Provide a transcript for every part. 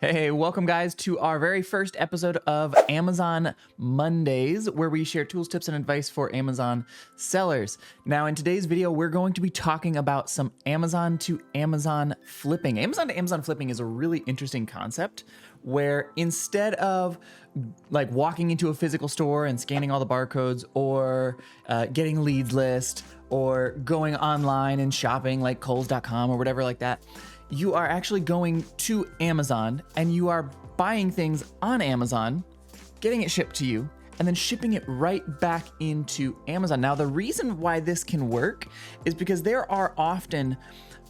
Hey, welcome guys to our very first episode of Amazon Mondays, where we share tools, tips, and advice for Amazon sellers. Now, in today's video, we're going to be talking about some Amazon to Amazon flipping. Amazon to Amazon flipping is a really interesting concept where instead of like walking into a physical store and scanning all the barcodes or getting leads list or going online and shopping like Kohl's.com or whatever like that, you are actually going to Amazon and you are buying things on Amazon, getting it shipped to you, and then shipping it right back into Amazon. Now, the reason why this can work is because there are often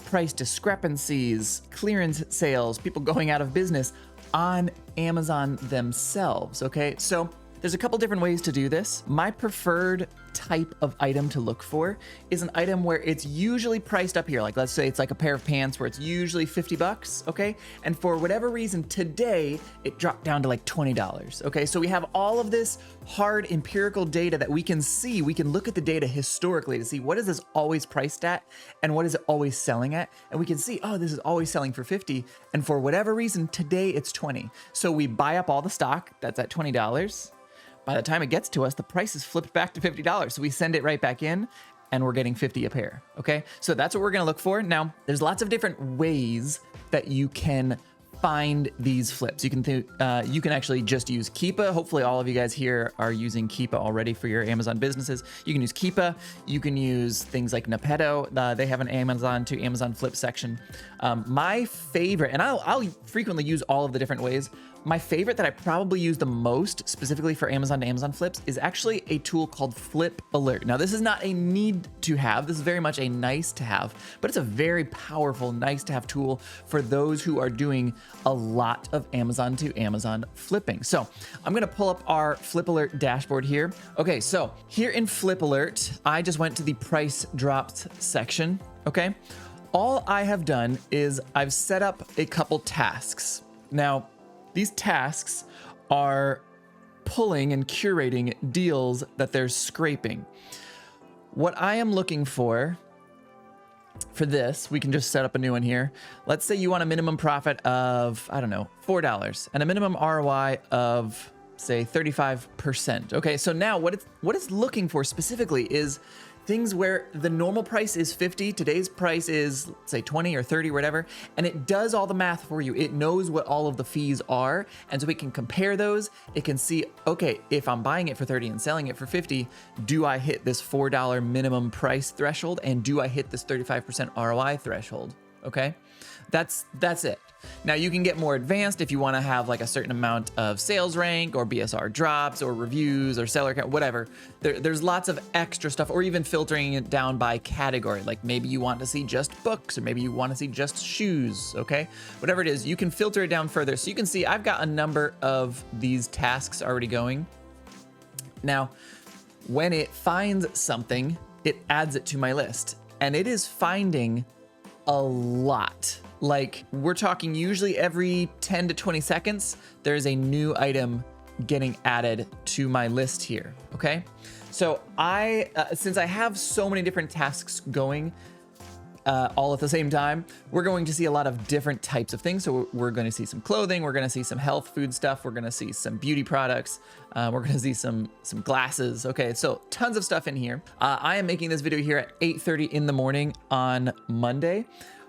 price discrepancies, clearance sales, people going out of business on Amazon themselves, okay? So there's a couple different ways to do this. My preferred type of item to look for is an item where it's usually priced up here. Like let's say it's like a pair of pants where it's usually 50 bucks, okay? And for whatever reason today, it dropped down to like $20, okay? So we have all of this hard empirical data that we can see. We can look at the data historically to see what is this always priced at and what is it always selling at? And we can see, oh, this is always selling for 50. And for whatever reason, today it's 20. So we buy up all the stock that's at $20. By the time it gets to us, the price is flipped back to $50. So we send it right back in and we're getting 50 a pair, okay? So that's what we're gonna look for. Now, there's lots of different ways that you can find these flips. You can actually just use Keepa. Hopefully all of you guys here are using Keepa already for your Amazon businesses. You can use Keepa. You can use things like Nepeto. They have an Amazon to Amazon flip section. My favorite, and I'll frequently use all of the different ways. My favorite that I probably use the most specifically for Amazon to Amazon flips is actually a tool called FlipAlert. Now, this is not a need to have. This is very much a nice to have, but it's a very powerful, nice to have tool for those who are doing a lot of Amazon to Amazon flipping. So I'm gonna pull up our FlipAlert dashboard here. Okay, so here in FlipAlert, I just went to the price dropped section, okay? All I have done is I've set up a couple tasks. Now, these tasks are pulling and curating deals that they're scraping. What I am looking for this, we can just set up a new one here. Let's say you want a minimum profit of, I don't know, $4 and a minimum ROI of say 35%. Okay, so now what it's looking for specifically is things where the normal price is 50, today's price is say 20 or 30, whatever, and it does all the math for you. It knows what all of the fees are, and so it can compare those. It can see, okay, if I'm buying it for 30 and selling it for 50, do I hit this $4 minimum price threshold, and do I hit this 35% ROI threshold? Okay, that's it. Now you can get more advanced if you want to have like a certain amount of sales rank or BSR drops or reviews or seller count, whatever. There's lots of extra stuff, or even filtering it down by category. Like maybe you want to see just books, or maybe you want to see just shoes, okay? Whatever it is, you can filter it down further. So you can see I've got a number of these tasks already going. Now, when it finds something, it adds it to my list, and it is finding a lot. Like we're talking usually every 10 to 20 seconds, there's a new item getting added to my list here, okay? So since I have so many different tasks going all at the same time, we're going to see a lot of different types of things. So we're going to see some clothing, we're going to see some health food stuff, we're going to see some beauty products, we're going to see some glasses. Okay, so tons of stuff in here. I am making this video here at 8:30 in the morning on Monday.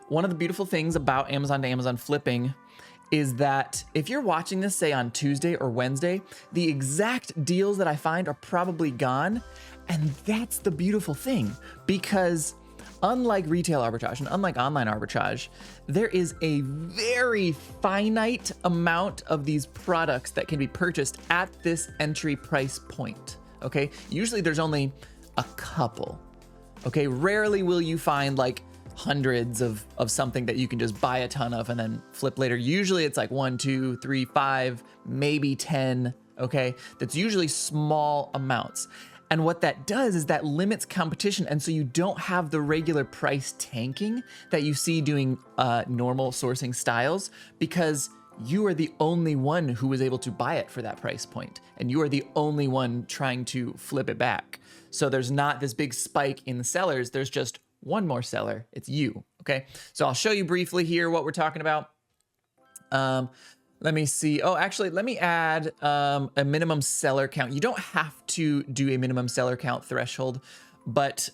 One of the beautiful things about Amazon to Amazon flipping is that if you're watching this, say on Tuesday or Wednesday, the exact deals that I find are probably gone. And that's the beautiful thing, because unlike retail arbitrage and unlike online arbitrage, there is a very finite amount of these products that can be purchased at this entry price point, okay? Usually there's only a couple, okay? Rarely will you find like hundreds of something that you can just buy a ton of and then flip later. Usually it's like 1, 2, 3, 5, maybe 10, okay? That's usually small amounts. And what that does is that limits competition. And so you don't have the regular price tanking that you see doing normal sourcing styles, because you are the only one who was able to buy it for that price point. And you are the only one trying to flip it back. So there's not this big spike in the sellers. There's just one more seller. It's you. Okay. So I'll show you briefly here what we're talking about. Let me see. Oh, actually, let me add a minimum seller count. You don't have to do a minimum seller count threshold, but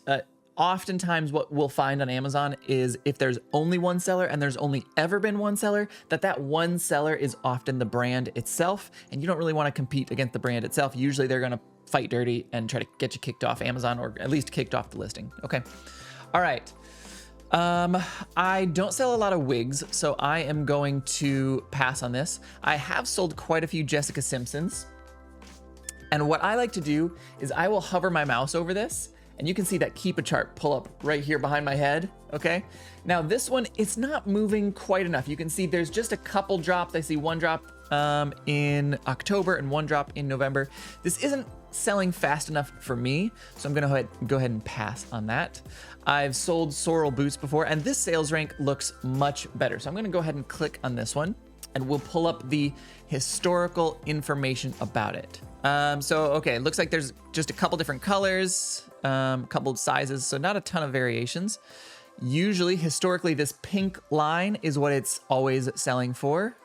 oftentimes what we'll find on Amazon is if there's only one seller and there's only ever been one seller, that one seller is often the brand itself, and you don't really want to compete against the brand itself. Usually they're going to fight dirty and try to get you kicked off Amazon, or at least kicked off the listing. Okay. All right. I don't sell a lot of wigs, so I am going to pass on this. I have sold quite a few Jessica Simpsons. And what I like to do is I will hover my mouse over this, and you can see that keep a chart pull up right here behind my head. Okay. Now this one, it's not moving quite enough. You can see there's just a couple drops. I see one drop in October and one drop in November. This isn't selling fast enough for me, so I'm gonna go ahead and pass on that. I've sold sorrel boots before, and this sales rank looks much better. So I'm gonna go ahead and click on this one, and we'll pull up the historical information about it. Okay, it looks like there's just a couple different colors, couple of sizes, so not a ton of variations. Usually, historically, this pink line is what it's always selling for.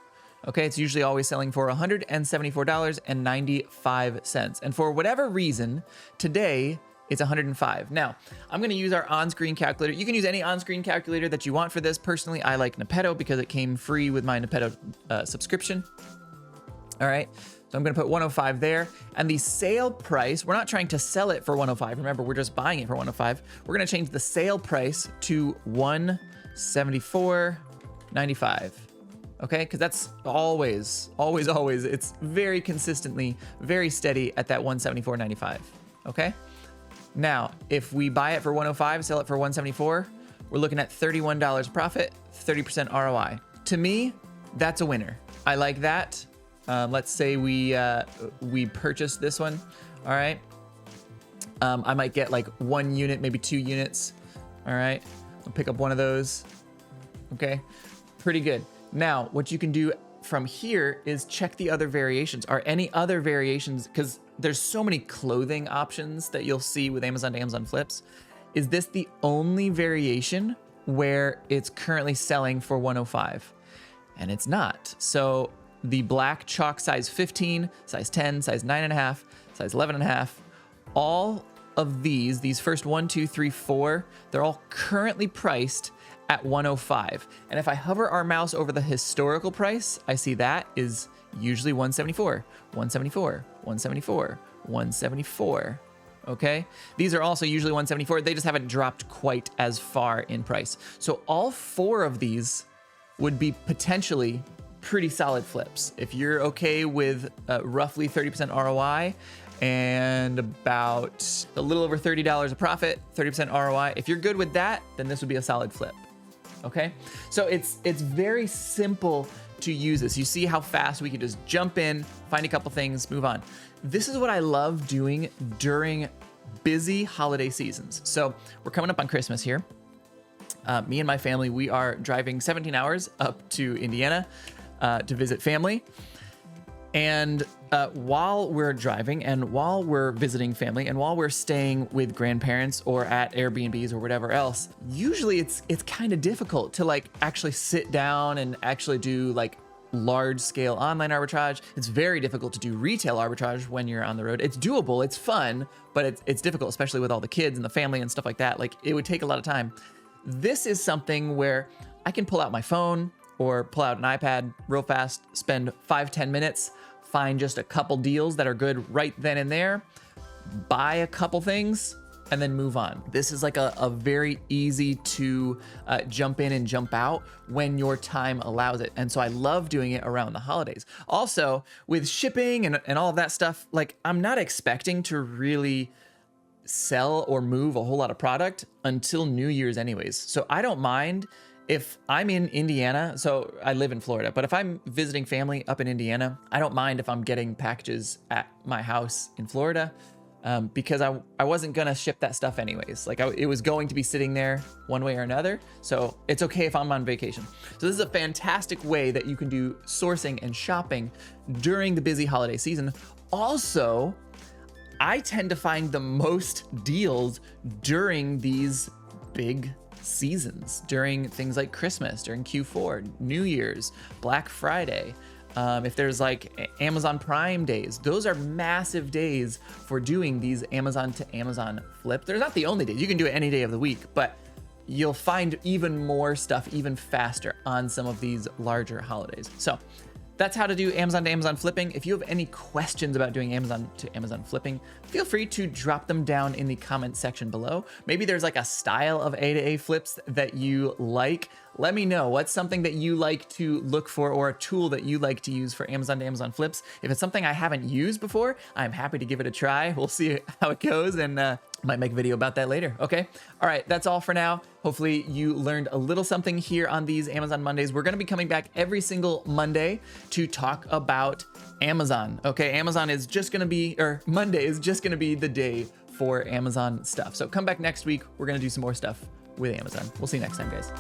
Okay, it's usually always selling for $174.95. And for whatever reason, today it's $105. Now, I'm gonna use our on-screen calculator. You can use any on-screen calculator that you want for this. Personally, I like Nepetto because it came free with my Nepetto subscription. All right, so I'm gonna put 105 there. And the sale price, we're not trying to sell it for 105. Remember, we're just buying it for 105. We're gonna change the sale price to $174.95. Okay, because that's always, it's very consistently, very steady at that $174.95. Okay, now if we buy it for 105, sell it for 174, we're looking at $31 profit, 30% ROI. To me, that's a winner. I like that. Let's say we purchase this one. All right, I might get like 1 unit, maybe 2 units. All right, I'll pick up one of those. Okay, pretty good. Now, what you can do from here is check the other variations. Are any other variations, because there's so many clothing options that you'll see with Amazon to Amazon flips. Is this the only variation where it's currently selling for 105? And it's not. So the black chalk size 15, size 10, size 9.5, size 11.5, all of these first 1, 2, 3, 4, they're all currently priced at 105. And if I hover our mouse over the historical price, I see that is usually 174, 174, 174, 174. Okay, these are also usually 174. They just haven't dropped quite as far in price. So all 4 of these would be potentially pretty solid flips. If you're okay with roughly 30% ROI and about a little over $30 a profit, 30% ROI, if you're good with that, then this would be a solid flip. Okay, so it's very simple to use this. You see how fast we can just jump in, find a couple things, move on. This is what I love doing during busy holiday seasons. So we're coming up on Christmas here. Me and my family, we are driving 17 hours up to Indiana to visit family. And while we're driving and while we're visiting family and while we're staying with grandparents or at Airbnbs or whatever else, usually it's kind of difficult to like actually sit down and actually do like large scale online arbitrage. It's very difficult to do retail arbitrage when you're on the road. It's doable, it's fun, but it's difficult, especially with all the kids and the family and stuff like that. Like it would take a lot of time. This is something where I can pull out my phone or pull out an iPad real fast, spend 5-10 minutes, find just a couple deals that are good right then and there, buy a couple things, and then move on. This is like a very easy to jump in and jump out when your time allows it. And so I love doing it around the holidays. Also, with shipping and all of that stuff, like I'm not expecting to really sell or move a whole lot of product until New Year's anyways. So I don't mind if I'm in Indiana, so I live in Florida, but if I'm visiting family up in Indiana, I don't mind if I'm getting packages at my house in Florida because I wasn't gonna ship that stuff anyways. Like it was going to be sitting there one way or another. So it's okay if I'm on vacation. So this is a fantastic way that you can do sourcing and shopping during the busy holiday season. Also, I tend to find the most deals during these big seasons, during things like Christmas, during Q4, New Year's, Black Friday, If there's like Amazon Prime days, those are massive days for doing these Amazon to Amazon flip. They're not the only days. You can do it any day of the week, but you'll find even more stuff even faster on some of these larger holidays. So that's how to do Amazon to Amazon flipping. If you have any questions about doing Amazon to Amazon flipping, feel free to drop them down in the comment section below. Maybe there's like a style of A2A flips that you like. Let me know. What's something that you like to look for, or a tool that you like to use for Amazon to Amazon flips? If it's something I haven't used before, I'm happy to give it a try. We'll see how it goes, and might make a video about that later. Okay. All right. That's all for now. Hopefully you learned a little something here on these Amazon Mondays. We're going to be coming back every single Monday to talk about Amazon. Okay. Amazon is just going to be, or Monday is just going to be the day for Amazon stuff. So come back next week. We're going to do some more stuff with Amazon. We'll see you next time, guys.